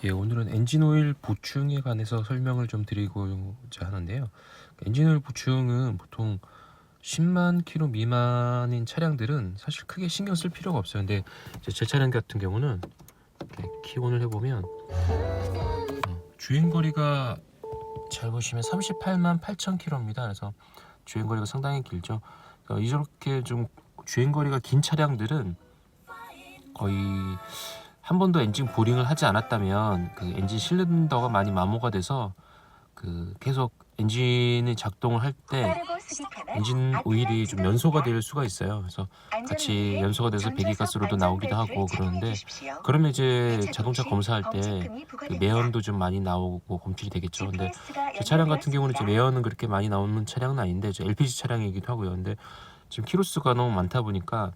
예, 오늘은 엔진 오일 보충에 관해서 설명을 좀 드리고자 하는데요. 엔진 오일 보충은 보통 10만 킬로 미만인 차량들은 사실 크게 신경 쓸 필요가 없어요. 근데 이제 제 차량 같은 경우는 이렇게 키온을 해보면 주행거리가 잘 보시면 38만 8천 킬로입니다. 그래서 주행거리가 상당히 길죠. 그러니까 이렇게 좀 주행거리가 긴 차량들은 거의 한 번도 엔진 보링을 하지 않았다면 그 엔진 실린더가 많이 마모가 돼서 그 계속 엔진이 작동을 할 때 엔진 오일이 좀 연소가 될 수가 있어요. 그래서 같이 연소가 돼서 배기가스로도 나오기도 하고 그러는데, 그러면 이제 자동차 검사할 때 그 매연도 좀 많이 나오고 검출이 되겠죠. 근데 제 차량 같은 경우는 이제 매연은 그렇게 많이 나오는 차량은 아닌데 저 LPG 차량이기도 하고요. 근데 지금 키로수가 너무 많다 보니까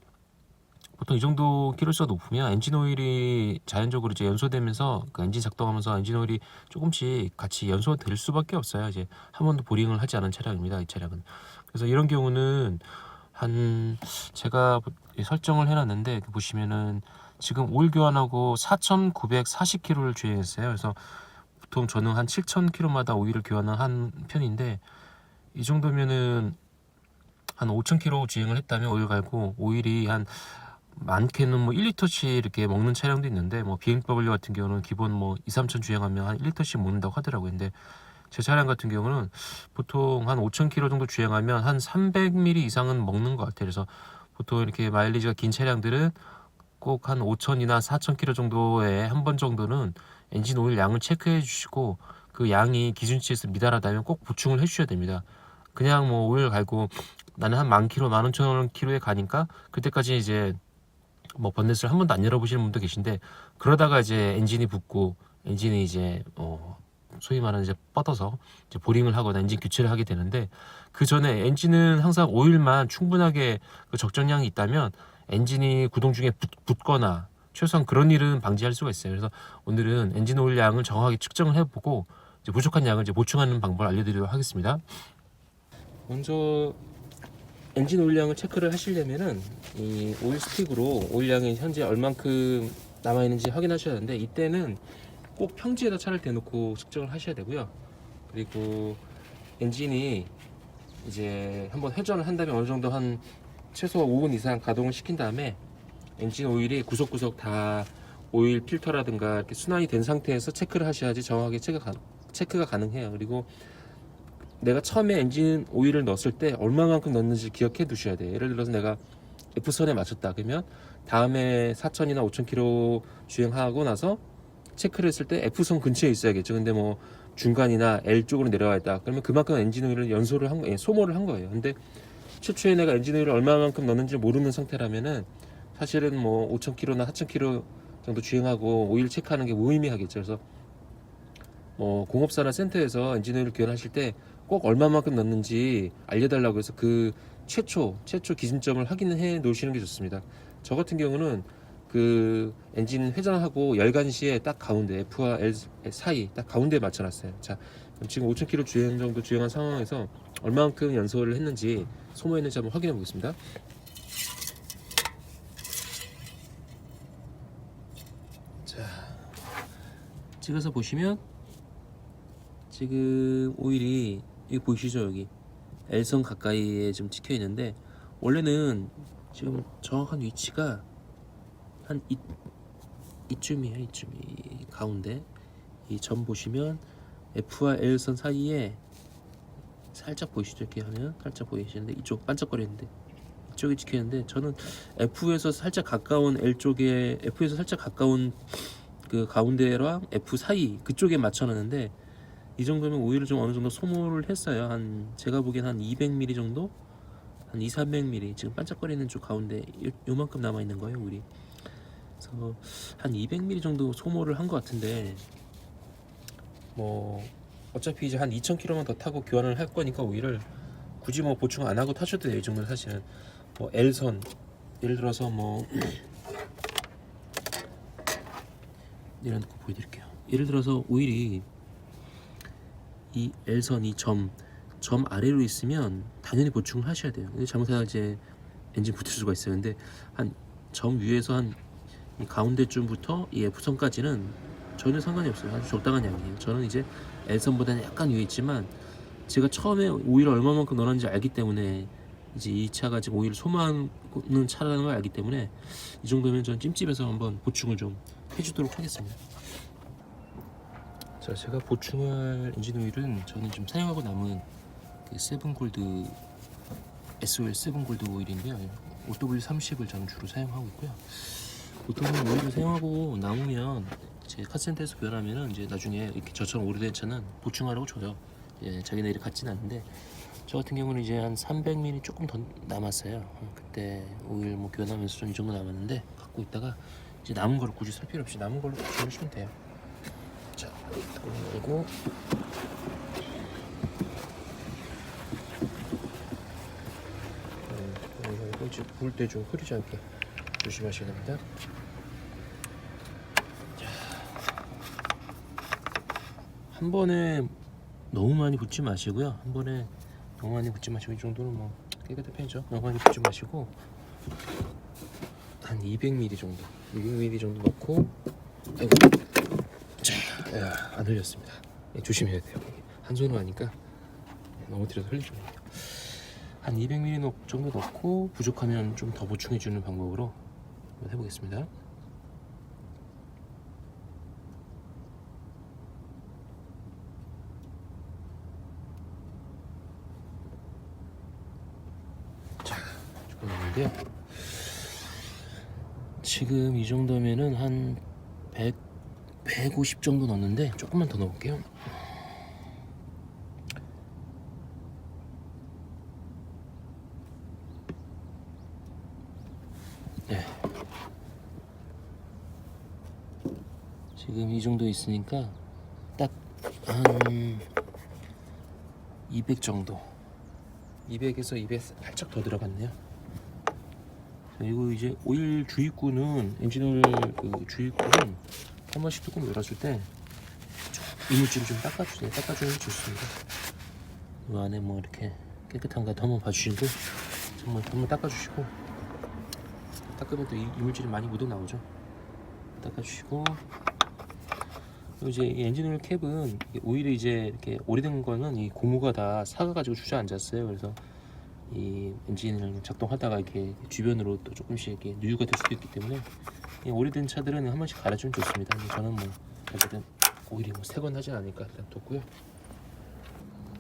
보통 이 정도 키로수가 높으면 엔진 오일이 자연적으로 이제 연소되면서 그 엔진 작동하면서 엔진 오일이 조금씩 같이 연소될 수밖에 없어요. 이제 한 번도 보링을 하지 않은 차량입니다, 이 차량은. 그래서 이런 경우는 한 제가 설정을 해놨는데 보시면은 지금 오일 교환하고 4,940km를 주행했어요. 그래서 보통 저는 한 7,000km마다 오일을 교환을 한 편인데, 이 정도면은 한 5,000km 주행을 했다면 오일 갈고 오일이 한 많게는 뭐 1리터씩 이렇게 먹는 차량도 있는데, 뭐 BMW 같은 경우는 기본 뭐 2, 3천 주행하면 한 1리터씩 먹는다고 하더라고요. 근데 제 차량 같은 경우는 보통 한 5,000km 정도 주행하면 한 300ml 이상은 먹는 것 같아요. 그래서 보통 이렇게 마일리지가 긴 차량들은 꼭 한 5,000이나 4,000km 정도에 한 번 정도는 엔진 오일 양을 체크해 주시고, 그 양이 기준치에서 미달하다면 꼭 보충을 해 주셔야 됩니다. 그냥 뭐 오일 갈고 나는 한 10,000km, 15,000km에 가니까 그때까지 이제 뭐 번넷을 한 번도 안 열어보시는 분도 계신데, 그러다가 이제 엔진이 붓고 엔진이 이제 소위 말하는 이제 뻗어서 이제 보링을 하거나 엔진 교체를 하게 되는데, 그 전에 엔진은 항상 오일만 충분하게 그 적정량이 있다면 엔진이 구동 중에 붓거나 최소한 그런 일은 방지할 수가 있어요. 그래서 오늘은 엔진 오일 양을 정확하게 측정을 해보고 이제 부족한 양을 이제 보충하는 방법을 알려드리도록 하겠습니다. 먼저 엔진 오일량을 체크를 하시려면은 이 오일 스틱으로 오일량이 현재 얼만큼 남아있는지 확인하셔야 하는데, 이때는 꼭 평지에다 차를 대놓고 측정을 하셔야 되고요. 그리고 엔진이 이제 한번 회전을 한다면 어느 정도 한 최소 5분 이상 가동을 시킨 다음에 엔진 오일이 구석구석 다 오일 필터라든가 이렇게 순환이 된 상태에서 체크를 하셔야지 정확하게 체크가 가능해요. 그리고 내가 처음에 엔진 오일을 넣었을 때 얼마만큼 넣는지 기억해 두셔야 돼요. 예를 들어서 내가 F선에 맞췄다 그러면 다음에 4,000이나 5,000km 주행하고 나서 체크를 했을 때 F선 근처에 있어야겠죠. 근데 뭐 중간이나 L 쪽으로 내려와 있다 그러면 그만큼 엔진 오일을 연소를 한 거예요. 소모를 한 거예요. 근데 최초에 내가 엔진 오일을 얼마만큼 넣는지 모르는 상태라면은 사실은 뭐 5,000km나 4,000km 정도 주행하고 오일 체크하는 게 무의미하겠죠. 그래서 뭐 공업사나 센터에서 엔진 오일을 교환하실 때 꼭 얼마만큼 넣는지 알려달라고 해서 그 최초 기준점을 확인해 놓으시는 게 좋습니다. 저 같은 경우는 그 엔진 회전하고 열간 시에 딱 가운데 F와 L 사이 딱 가운데에 맞춰놨어요. 자, 그럼 지금 5,000km 주행 정도 주행한 상황에서 얼마만큼 연소를 했는지 소모했는지 한번 확인해 보겠습니다. 자, 찍어서 보시면 지금 오일이 여기 보이시죠? 여기 L선 가까이에 좀 찍혀 있는데, 원래는 지금 정확한 위치가 한 이쯤이에요. 이쯤이 가운데 이 점 보시면 F와 L선 사이에 살짝 보이시죠? 이렇게 하면 살짝 보이시는데 이쪽 반짝거리는데 이쪽에 찍혀 있는데, 저는 F에서 살짝 가까운 L 쪽에 F에서 살짝 가까운 그 가운데랑 F 사이 그쪽에 맞춰놨는데, 이 정도면 오일을 좀 어느 정도 소모를 했어요. 한 제가 보기엔 한 200ml 정도, 한 2, 300ml 지금 반짝거리는 쪽 가운데 요만큼 남아 있는 거예요, 오일이. 그래서 한 200ml 정도 소모를 한 것 같은데, 뭐 어차피 이제 한 2,000km만 더 타고 교환을 할 거니까 오일을 굳이 뭐 보충 안 하고 타셔도 돼요. 이 정도는 사실은 뭐 L선 예를 들어서 뭐 이런 거 보여드릴게요. 예를 들어서 오일이 이 L선 이 점 아래로 있으면 당연히 보충을 하셔야 돼요. 근데 잘못하면 이제 엔진 붙을 수가 있어요. 근데 한 점 위에서 한 이 가운데쯤부터 이 F선까지는 전혀 상관이 없어요. 아주 적당한 양이에요. 저는 이제 L선보다는 약간 위에 있지만 제가 처음에 오일을 얼마만큼 넣었는지 알기 때문에 이제 이 차가 지금 오일을 소모하는 차라는 걸 알기 때문에 이 정도면 전 찜집에서 한번 보충을 좀 해주도록 하겠습니다. 자, 제가 보충할 엔진 오일은 저는 좀 사용하고 남은 그 세븐골드 SOL 세븐골드 오일인데요. OW30을 저는 주로 사용하고 있고요. 보통 오일을 사용하고 남으면 제 카센터에서 교환하면은 이제 나중에 이렇게 저처럼 오래된 차는 보충하라고 줘요. 예, 자기네 일이 같진 않은데 저 같은 경우는 이제 한 300ml 조금 더 남았어요. 그때 오일 뭐 교환하면서 좀 이 정도 남았는데 갖고 있다가 이제 남은 거를 굳이 살 필요 없이 남은 걸로 보충하시면 돼요. 자, 그리고 이거 부을 때 좀 흐리지 않게 조심하셔야 됩니다. 자, 한 번에 너무 많이 붓지 마시고요. 한 번에 너무 많이 붓지 마시고 이 정도는 뭐 깨끗한 편이죠. 너무 많이 붓지 마시고 한 200ml 정도, 200ml 정도 넣고, 아이고, 자, 안 흘렸습니다. 조심해야 돼요. 한 손으로 하니까 넘어뜨려서 흘리거든요. 한 200ml 정도 넣고 부족하면 좀 더 보충해주는 방법으로 한번 해보겠습니다. 자, 조금 넣는데요. 지금 이 정도면은 한 150 정도 넣었는데 조금만 더 넣어볼게요. 네. 지금 이 정도 있으니까 딱 한 200 정도, 200에서 200 살짝 더 들어갔네요. 그리고 이제 오일 주입구는 엔진오일 그 주입구는 한 번씩 뚜껑 열었을 때 이물질을 좀 닦아주세요. 닦아주는 게 좋습니다. 이 안에 뭐 이렇게 깨끗한가 한번 봐주시고 정말 한번 닦아주시고, 닦으면 또 이물질이 많이 묻어 나오죠. 닦아주시고, 그리고 이제 이 엔진오일 캡은 오일이 이제 이렇게 오래된 거는 이 고무가 다 삭아가지고 주저앉았어요. 그래서 이 엔진을 작동하다가 이렇게 주변으로 또 조금씩 이렇게 누유가 될 수도 있기 때문에 이 오래된 차들은 한 번씩 갈아주면 좋습니다. 근데 저는 뭐 어쨌든 오일이 뭐 새 건 하진 않으니까 일단 뒀고요.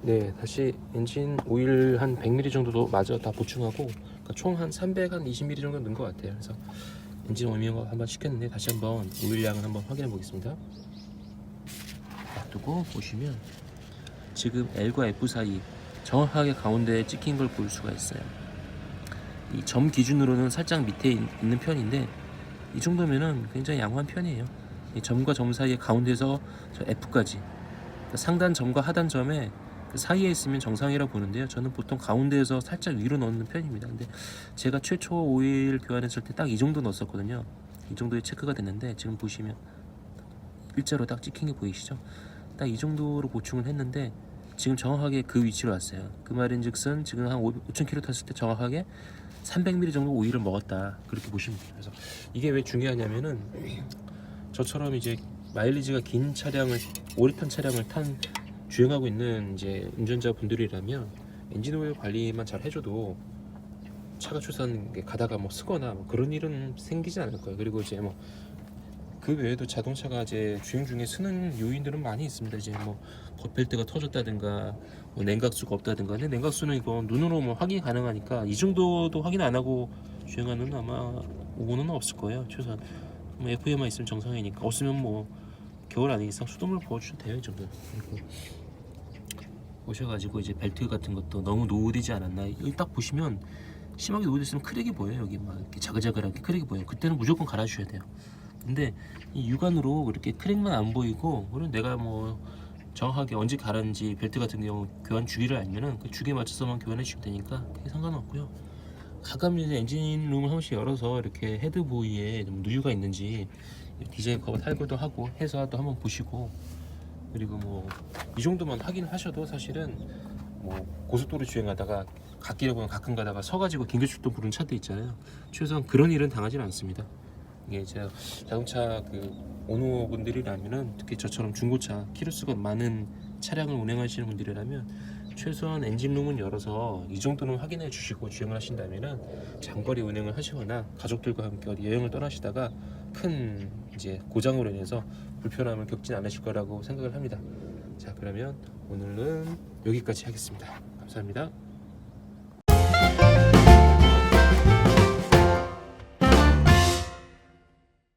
네, 다시 엔진 오일 한 100ml 정도 마저 다 보충하고, 그러니까 총 한 320ml 정도 넣은 것 같아요. 그래서 엔진 워밍업 한번 시켰는데 다시 한번 오일량을 한번 확인해 보겠습니다. 놔두고 보시면 지금 L과 F 사이 정확하게 가운데에 찍힌 걸 볼 수가 있어요. 이 점 기준으로는 살짝 밑에 있는 편인데 이 정도면은 굉장히 양호한 편이에요. 이 점과 점 사이의 가운데서 저 F까지, 그러니까 상단 점과 하단 점의 그 사이에 있으면 정상이라고 보는데요. 저는 보통 가운데에서 살짝 위로 넣는 편입니다. 근데 제가 최초 오일 교환했을 때 딱 이 정도 넣었었거든요. 이 정도의 체크가 됐는데 지금 보시면 일자로 딱 찍힌 게 보이시죠? 딱 이 정도로 보충을 했는데 지금 정확하게 그 위치로 왔어요. 그 말인즉슨 지금 한 5,000km 탔을 때 정확하게 300ml 정도 오일을 먹었다, 그렇게 보시면 돼요. 그래서 이게 왜 중요하냐면은 저처럼 이제 마일리지가 긴 차량을, 오래 탄 차량을 주행하고 있는 이제 운전자분들이라면 엔진 오일 관리만 잘 해줘도 차가 출산 가다가 뭐 쓰거나 뭐 그런 일은 생기지 않을 거예요. 그리고 이제 뭐 그 외에도 자동차가 이제 주행 중에 쓰는 요인들은 많이 있습니다. 이제 뭐 겉펠트가 터졌다든가 뭐 냉각수가 없다든가. 근데 냉각수는 이거 눈으로 뭐 확인 가능하니까 이 정도도 확인 안 하고 주행하는 아마 5번은 없을 거예요. 최소한 뭐 FM만 있으면 정상이니까. 없으면 뭐 겨울 아닌 이상 수돗물 부어주셔도 돼요. 이 정도. 그리고 오셔가지고 이제 벨트 같은 것도 너무 노후되지 않았나, 이걸 딱 보시면 심하게 노후됐으면 크랙이 보여요. 여기 막 이렇게 자글자글하게 크랙이 보여요. 그때는 무조건 갈아주셔야 돼요. 근데 이 육안으로 이렇게 크랙만 안 보이고, 그리고 내가 뭐 정확하게 언제 갈았는지 벨트 같은 경우 교환 주기를 알면은 그 주기에 맞춰서만 교환해 주시면 되니까 그게 상관없고요. 가끔 이제 엔진룸을 한 번씩 열어서 이렇게 헤드 부위에 좀 누유가 있는지 디자인 커버 탈거도 하고 해서 또 한번 보시고, 그리고 뭐 이 정도만 확인을 하셔도 사실은 뭐 고속도로 주행하다가 갓길에 보면 가끔 가다가 서가지고 긴급출동 부르는 차도 있잖아요. 최소한 그런 일은 당하지는 않습니다. 이게 이제 자동차 그 오너분들이라면은 특히 저처럼 중고차 키로수가 많은 차량을 운행하시는 분들이라면 최소한 엔진룸은 열어서 이 정도는 확인해 주시고 주행을 하신다면은 장거리 운행을 하시거나 가족들과 함께 어디 여행을 떠나시다가 큰 이제 고장으로 인해서 불편함을 겪진 않으실 거라고 생각을 합니다. 자, 그러면 오늘은 여기까지 하겠습니다. 감사합니다.